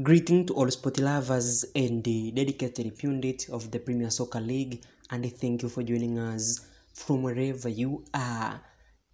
Greeting to all sport lovers and the dedicated pundit of the Premier Soccer League, and thank you for joining us from wherever you are.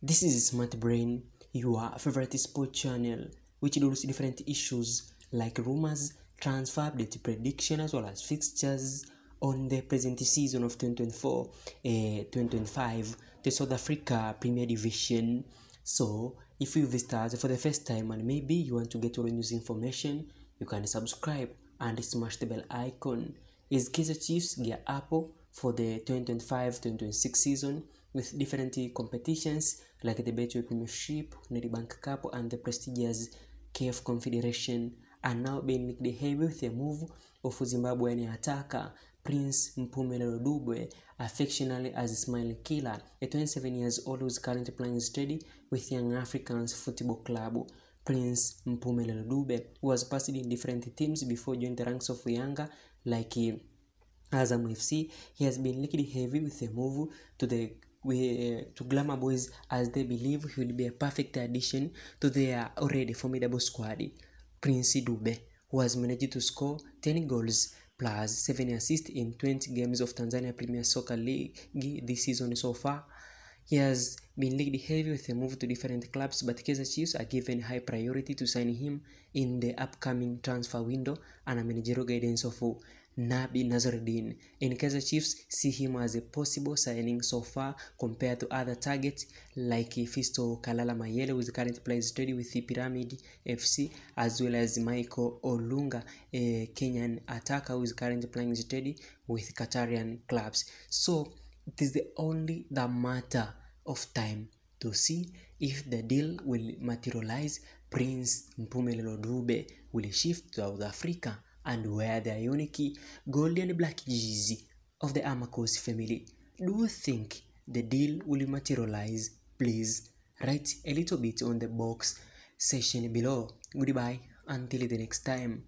This is Smart Brain, your favorite sport channel, which deals different issues like rumors, transfer update prediction, as well as fixtures on the present season of 2024-2025, the South Africa Premier Division. So, if you visit us for the first time and maybe you want to get all news information, you can subscribe and smash the bell icon. Is Kaizer Chiefs gear up for the 2025-2026 season with different competitions like the Betway Premiership, Nedbank Cup, and the prestigious KF Confederation, and now being linked heavy with the move of Zimbabwean attacker Prince Mpumelelo Dube, affectionately as Smile Killer, a 27 years old who is currently playing steady with Young Africans Football Club. Prince Mpumelelo Dube was passed in different teams before joining the ranks of Yanga like Azam FC. He has been linked heavy with a move to Glamour Boys, as they believe he will be a perfect addition to their already formidable squad. Prince Dube, who has managed to score 10 goals plus 7 assists in 20 games of Tanzania Premier Soccer League this season so far. He has been linked heavy with a move to different clubs, but Kaizer Chiefs are given high priority to sign him in the upcoming transfer window and a managerial guidance of Nabi Nazaruddin. And Kaizer Chiefs see him as a possible signing so far compared to other targets like Fisto Kalala Mayele, who is currently playing steady with the Pyramid FC, as well as Michael Olunga, a Kenyan attacker who is currently playing steady with Qatarian clubs. So it is only the matter of time to see if the deal will materialize. Prince Mpumelelo Dube will shift to South Africa and wear the unique golden black jersey of the Amakos family. Do you think the deal will materialize? Please write a little bit on the box section below. Goodbye until the next time.